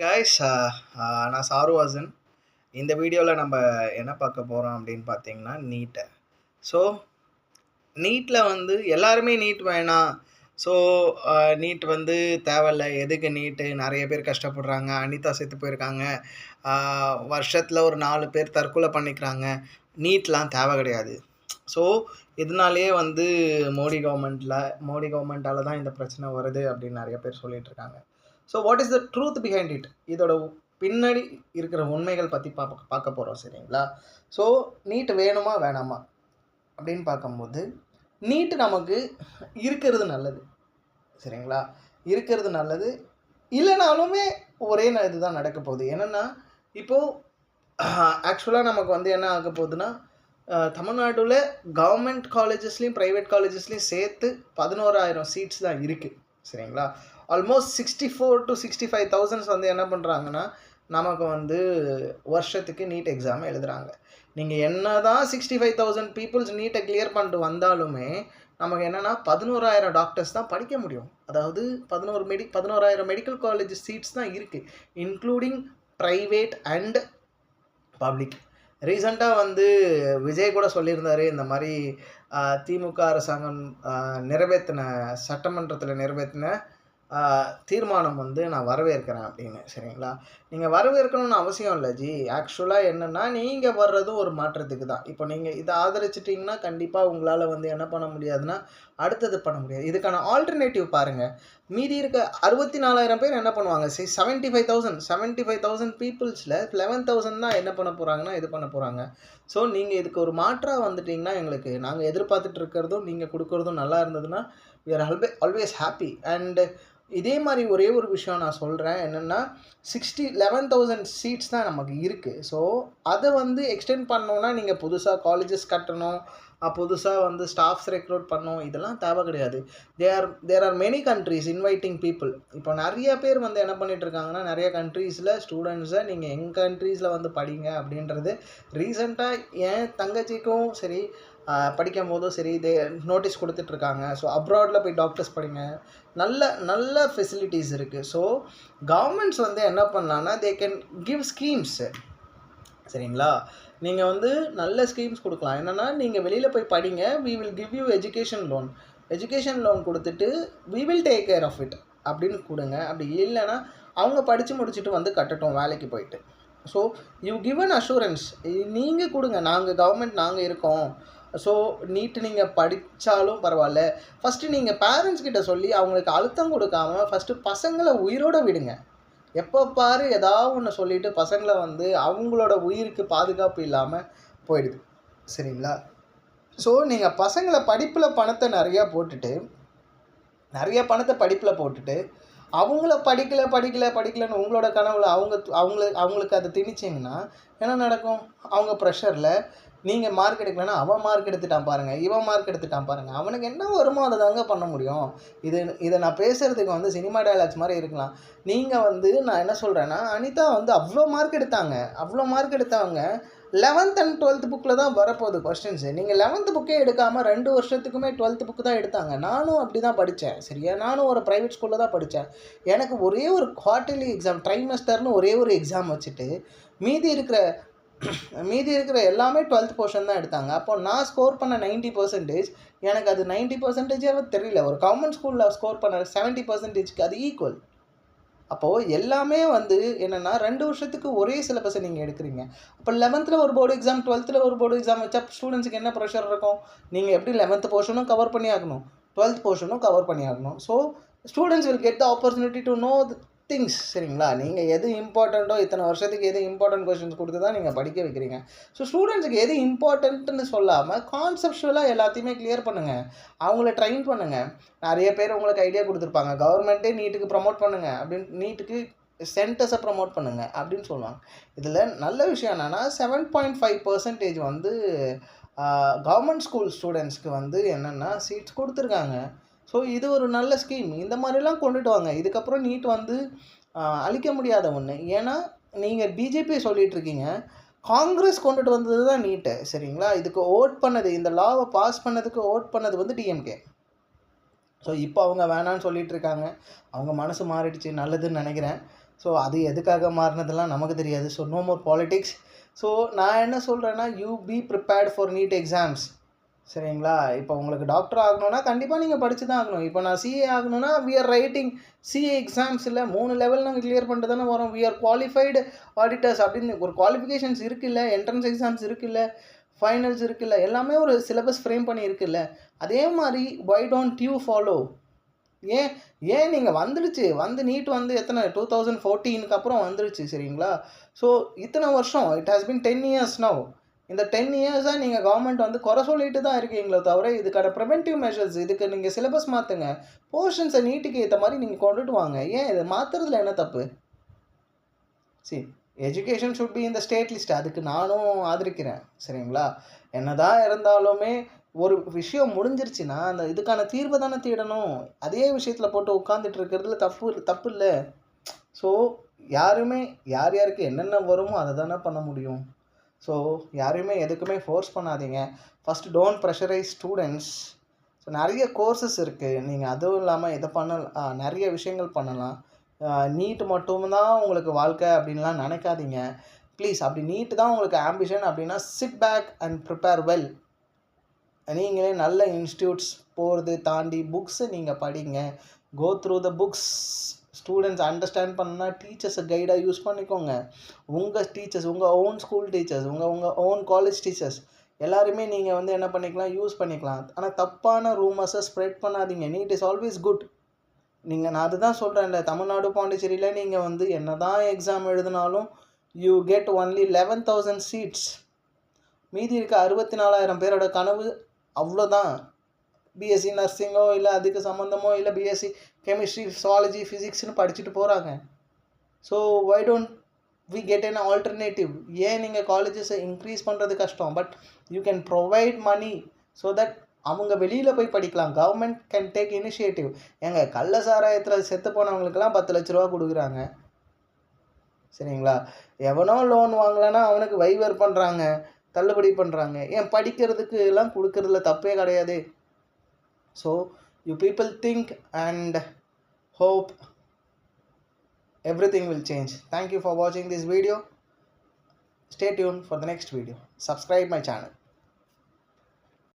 Guys, நான் சாருவாசன். இந்த வீடியோவில் நம்ம என்ன பார்க்க போகிறோம் அப்படின்னு பார்த்தீங்கன்னா நீட்டை. ஸோ நீட்டில் வந்து எல்லாருமே நீட் வேணாம், ஸோ நீட் வந்து தேவையில்லை, எதுக்கு நீட்டு, நிறைய பேர் கஷ்டப்படுறாங்க, அனிதா செத்து போயிருக்காங்க, வருஷத்தில் ஒரு 4 பேர் தற்கொலை பண்ணிக்கிறாங்க, நீட்லாம் தேவை கிடையாது. ஸோ இதனாலேயே வந்து மோடி கவர்மெண்ட்டால் தான் இந்த பிரச்சனை வருது அப்படின்னு நிறைய பேர் சொல்லிகிட்டு இருக்காங்க. So what is the truth behind it? இதோட பின்னாடி இருக்கிற உண்மைகள் பற்றி பார்க்க போகிறோம், சரிங்களா? ஸோ நீட் வேணுமா வேணாமா அப்படின்னு பார்க்கும்போது நீட்டு நமக்கு இருக்கிறது நல்லது, சரிங்களா? இருக்கிறது நல்லது. இல்லைனாலுமே ஒரே இதுதான் நடக்க போகுது. என்னென்னா இப்போது ஆக்சுவலாக நமக்கு வந்து என்ன ஆக போகுதுன்னா, தமிழ்நாட்டில் கவர்மெண்ட் காலேஜஸ்லேயும் ப்ரைவேட் காலேஜஸ்லேயும் சேர்த்து 11,000 சீட்ஸ் தான் இருக்குது, சரிங்களா? ஆல்மோஸ்ட் 64 to 65,000 வந்து என்ன பண்ணுறாங்கன்னா நமக்கு வந்து வருஷத்துக்கு நீட் எக்ஸாம் எழுதுகிறாங்க. நீங்கள் என்ன தான் 65,000 பீப்புள்ஸ் நீட்டை கிளியர் பண்ணிட்டு வந்தாலுமே நமக்கு என்னென்னா 11,000 டாக்டர்ஸ் தான் படிக்க முடியும். அதாவது 11,000 மெடிக்கல் காலேஜ் சீட்ஸ் தான் இருக்குது, இன்க்ளூடிங் ப்ரைவேட் அண்ட் பப்ளிக். ரீசெண்டாக வந்து விஜய் கூட சொல்லியிருந்தார், இந்த மாதிரி திமுக அரசாங்கம் சட்டமன்றத்தில் நிறைவேற்றின தீர்மானம் வந்து நான் வரவேற்கிறேன் அப்படின்னு, சரிங்களா? நீங்கள் வரவேற்கணும்னு அவசியம் இல்லை ஜி. ஆக்சுவலாக என்னென்னா நீங்கள் வர்றதும் ஒரு மாற்றத்துக்கு தான். இப்போ நீங்கள் இதை ஆதரிச்சிட்டிங்கன்னா கண்டிப்பாக உங்களால் வந்து என்ன பண்ண முடியாதுன்னா அடுத்தது பண்ண முடியாது. இதுக்கான ஆல்டர்னேட்டிவ் பாருங்கள். மீதி இருக்க 64,000 பேர் என்ன பண்ணுவாங்க? 75,000 பீப்புள்ஸில் 11,000 தான் என்ன பண்ண போகிறாங்கன்னா இது பண்ண போகிறாங்க. ஸோ நீங்கள் இதுக்கு ஒரு மாற்றாக வந்துட்டிங்கன்னா எங்களுக்கு நாங்கள் எதிர்பார்த்துட்டு இருக்கிறதும் நீங்கள் கொடுக்குறதும் நல்லா இருந்ததுன்னா we are always happy. And இதே மாதிரி ஒரே ஒரு விஷயம் நான் சொல்கிறேன், என்னென்னா 11,000 சீட்ஸ் தான் நமக்கு இருக்குது. ஸோ அதை வந்து எக்ஸ்டெண்ட் பண்ணோன்னா நீங்கள் புதுசாக காலேஜஸ் கட்டணும், புதுசாக வந்து ஸ்டாஃப்ஸ் ரெக்ரூட் பண்ணணும், இதெல்லாம் தேவை கிடையாது. There are many countries inviting people. இப்போ நிறைய பேர் வந்து என்ன பண்ணிகிட்ருக்காங்கன்னா நிறைய கண்ட்ரீஸில் ஸ்டூடெண்ட்ஸை நீங்கள் எங்கள் கண்ட்ரீஸில் வந்து படிங்க அப்படின்றது ரீசெண்டாக என் தங்கச்சிக்கும் சரி படிக்கும் போதும் சரி நோட்டீஸ் கொடுத்துட்ருக்காங்க. ஸோ அப்ராடில் போய் டாக்டர்ஸ் படிங்க, நல்ல ஃபெசிலிட்டிஸ் இருக்குது. ஸோ கவர்மெண்ட்ஸ் வந்து என்ன பண்ணலான்னா தே கேன் கிவ் ஸ்கீம்ஸு, சரிங்களா? நீங்கள் வந்து நல்ல ஸ்கீம்ஸ் கொடுக்கலாம். என்னென்னா நீங்கள் வெளியில் போய் படிங்க, we will give you education loan கொடுத்துட்டு we will take care of it அப்படின்னு கொடுங்க. அப்படி இல்லைன்னா அவங்க படித்து முடிச்சுட்டு வந்து கட்டட்டும் வேலைக்கு போயிட்டு. So you give an assurance நீங்கள் கொடுங்க, நாங்கள் இருக்கோம். ஸோ நீட்டு நீங்கள் படித்தாலும் பரவாயில்ல, ஃபஸ்ட்டு நீங்கள் பேரண்ட்ஸ் கிட்ட சொல்லி அவங்களுக்கு அழுத்தம் கொடுக்காமல் ஃபஸ்ட்டு பசங்களை உயிரோடு விடுங்க. எப்போ பாரு ஏதாவது ஒன்று சொல்லிவிட்டு பசங்களை வந்து அவங்களோட உயிருக்கு பாதுகாப்பு இல்லாமல் போயிடுது, சரிங்களா? ஸோ நீங்கள் பசங்களை பணத்தை நிறைய படிப்பில் போட்டுட்டு அவங்கள படிக்கலைன்னு உங்களோட கனவுல அவங்களுக்கு அதை திணிச்சிங்கன்னா என்ன நடக்கும்? அவங்க ப்ரெஷரில் நீங்கள் மார்க் எடுக்கலைன்னா அவன் மார்க் எடுத்துட்டான் பாருங்கள், இவன் மார்க் எடுத்துட்டான் பாருங்கள், அவனுக்கு என்ன வருமோ அதை தாங்க பண்ண முடியும். இதை நான் பேசுகிறதுக்கு வந்து சினிமா டயலாக்ஸ் மாதிரி இருக்கலாம். நீங்கள் வந்து நான் என்ன சொல்கிறேன்னா, அனிதா வந்து அவ்வளோ மார்க் எடுத்தவங்க 11th and 12th புக்கில் தான் வரப்போகுது கொஸ்டின்ஸு. நீங்கள் 11th புக்கே எடுக்காமல் 2 வருஷத்துக்குமே 12th புக்கு தான் எடுத்தாங்க. நானும் அப்படி தான் படித்தேன், சரியா? நானும் ஒரு ப்ரைவேட் ஸ்கூலில் தான் படித்தேன். எனக்கு ஒரே ஒரு குவார்ட்டர்லி எக்ஸாம், ட்ரைமஸ்டர்னு ஒரே ஒரு எக்ஸாம் வச்சுட்டு மீதி இருக்கிற எல்லாமே 12th போர்ஷன் தான் எடுத்தாங்க. அப்போ நான் ஸ்கோர் பண்ண 90%, எனக்கு அது 90%ஆக தெரியல. ஒரு கவர்மெண்ட் ஸ்கூலில் ஸ்கோர் பண்ண 70%க்கு அது ஈக்குவல். அப்போது எல்லாமே வந்து என்னென்னா 2 வருஷத்துக்கு ஒரே சிலபஸை நீங்கள் எடுக்கிறீங்க. அப்போ 11th ஒரு போர்டு எக்ஸாம், 12th ஒரு போர்டு எக்ஸாம் வச்சா ஸ்டூடெண்ட்ஸுக்கு என்ன ப்ரெஷர் இருக்கும்? நீங்கள் எப்படி 11th போர்ஷனும் கவர் பண்ணி ஆகணும், 12th போர்ஷனும் கவர் பண்ணி ஆகணும். So students will get the opportunity to know things, சரிங்களா? நீங்கள் எது இம்பார்ட்டண்ட்டோ இத்தனை வருஷத்துக்கு எது இம்பார்ட்டன்ட் கொஸ்டின்ஸ் கொடுத்து தான் நீங்கள் படிக்க வைக்கிறீங்க. ஸோ ஸ்டூடெண்ட்ஸுக்கு எது இம்பார்ட்டன்ட்டுன்னு சொல்லாமல் கான்செப்ஷுவலாக எல்லாத்தையுமே கிளியர் பண்ணுங்கள், அவங்கள ட்ரெயின் பண்ணுங்கள். நிறைய பேர் உங்களுக்கு ஐடியா கொடுத்துருப்பாங்க, கவர்மெண்ட்டே நீட்டுக்கு ப்ரமோட் பண்ணுங்கள் அப்படின்னு, நீட்டுக்கு சென்டர்ஸை ப்ரமோட் பண்ணுங்கள் அப்படின்னு சொல்லுவாங்க. இதில் நல்ல விஷயம் என்னென்னா 7.5% வந்து கவர்மெண்ட் ஸ்கூல் ஸ்டூடெண்ட்ஸ்க்கு வந்து என்னென்னா சீட்ஸ் கொடுத்துருக்காங்க. ஸோ இது ஒரு நல்ல ஸ்கீம். இந்த மாதிரிலாம் கொண்டுட்டு வாங்க. இதுக்கப்புறம் நீட் வந்து அழிக்க முடியாத ஒன்று. ஏன்னா நீங்கள் பிஜேபி சொல்லிகிட்ருக்கீங்க, காங்கிரஸ் கொண்டுட்டு வந்தது தான் நீட்டு, சரிங்களா? இதுக்கு இந்த லாவை பாஸ் பண்ணதுக்கு ஓட் பண்ணது வந்து டிஎம்கே. ஸோ இப்போ அவங்க வேணான்னு சொல்லிகிட்ருக்காங்க, அவங்க மனசு மாறிடுச்சு, நல்லதுன்னு நினைக்கிறேன். ஸோ அது எதுக்காக மாறினதெல்லாம் நமக்கு தெரியாது. So no more politics. So நான் என்ன சொல்கிறேன்னா, you be prepared for NEET exams. சரிங்களா? இப்போ உங்களுக்கு டாக்டர் ஆகணும்னா கண்டிப்பாக நீங்கள் படித்து தான் ஆகணும். இப்போ நான் சிஏ ஆகணும்னா வி ஆர் ரைட்டிங் சிஏ எக்ஸாம்ஸில் 3 லெவல் நாங்கள் கிளியர் பண்ணிட்டு தானே வரோம். வி ஆர் குவாலிஃபைடு ஆடிட்டர்ஸ் அப்படின்னு ஒரு குவாலிஃபிகேஷன்ஸ் இருக்குல்ல, என்ட்ரன்ஸ் எக்ஸாம்ஸ் இருக்குல்ல, ஃபைனல்ஸ் இருக்குல்ல, எல்லாமே ஒரு சிலபஸ் ஃப்ரேம் பண்ணி இருக்குல்ல. அதே மாதிரி வை டோன்ட் யூ ஃபாலோ? ஏன் நீங்கள் வந்து நீட் வந்து எத்தனை 2014 அப்புறம் வந்துருச்சு. சரிங்களா? ஸோ இத்தனை வருஷம் it has been 10 years now. இந்த 10 இயர்ஸாக நீங்கள் கவர்மெண்ட் வந்து குறை சொல்லிட்டு தான் இருக்கீங்களோ தவிர இதுக்கான ப்ரிவென்டிவ் மெஷர்ஸ், இதுக்கு நீங்கள் சிலபஸ் மாற்றுங்க, போர்ஷன்ஸை நீட்டுக்கு ஏற்ற மாதிரி நீங்கள் கொண்டுட்டு வாங்க. ஏன் இதை மாற்றுறதுல என்ன தப்பு? சரி, எஜுகேஷன் ஷுட் பி இந்த ஸ்டேட் லிஸ்ட், அதுக்கு நானும் ஆதரிக்கிறேன். சரிங்களா? என்னதான் இருந்தாலுமே ஒரு விஷயம் முடிஞ்சிருச்சுன்னா அந்த இதுக்கான தீர்வை தானே தேடணும். அதே விஷயத்தில் போட்டு உட்காந்துட்டு இருக்கிறதுல தப்பு இல்லை. ஸோ யாருமே யாருக்கு என்னென்ன வருமோ அதை தானே பண்ண முடியும். ஸோ யாரையுமே எதுக்குமே ஃபோர்ஸ் பண்ணாதீங்க. First don't pressurise students. So நிறைய கோர்சஸ் இருக்குது, நீங்கள் அதுவும் இல்லாமல் இதை நிறைய விஷயங்கள் பண்ணலாம். நீட் மட்டும்தான் உங்களுக்கு வாழ்க்கை அப்படின்லாம் நினைக்காதீங்க ப்ளீஸ். அப்படி நீட்டு தான் உங்களுக்கு ஆம்பிஷன் அப்படின்னா sit back and prepare well. நீங்களே நல்ல இன்ஸ்டியூட்ஸ் போகிறது தாண்டி புக்ஸை நீங்கள் படிங்க. Go through the books. Students understand பண்ணா டீச்சர்ஸை கைடாக யூஸ் பண்ணிக்கோங்க. உங்கள் டீச்சர்ஸ், உங்கள் ஓன் ஸ்கூல் டீச்சர்ஸ், உங்கள் ஓன் காலேஜ் டீச்சர்ஸ் எல்லாருமே நீங்கள் வந்து என்ன பண்ணிக்கலாம், யூஸ் பண்ணிக்கலாம். ஆனால் தப்பான ரூமர்ஸை ஸ்ப்ரெட் பண்ணாதீங்க. NEET is always good. நான் அதுதான் சொல்கிறேன்ல, தமிழ்நாடு பாண்டிச்சேரியில் நீங்கள் வந்து என்ன தான் எக்ஸாம் எழுதினாலும் யூ கெட் ஒன்லி 11,000 சீட்ஸ். மீதி இருக்க 64,000 பேரோட கனவு அவ்வளோதான். பிஎஸ்சி நர்சிங்கோ இல்லை அதுக்கு சம்மந்தமோ இல்லை பிஎஸ்சி கெமிஸ்ட்ரி, சுவாலஜி, ஃபிசிக்ஸ்னு படிச்சுட்டு போகிறாங்க. So why don't we get an alternative? ஏன் நீங்கள் காலேஜஸை இன்க்ரீஸ் பண்ணுறது கஷ்டம், but you can provide money so that அவங்க வெளியில் போய் படிக்கலாம். Government can take initiative. கள்ள சாராயத்தில் செத்து போனவங்களுக்கெல்லாம் 10 லட்ச ரூபா கொடுக்குறாங்க. சரிங்களா? எவனோ லோன் வாங்கலைன்னா அவனுக்கு வைவர் பண்ணுறாங்க, தள்ளுபடி பண்ணுறாங்க. ஏன் படிக்கிறதுக்கு எல்லாம் கொடுக்கறதுல தப்பே கிடையாது. So you people think and hope everything will change. Thank you for watching this video. Stay tuned for the next video. Subscribe my channel.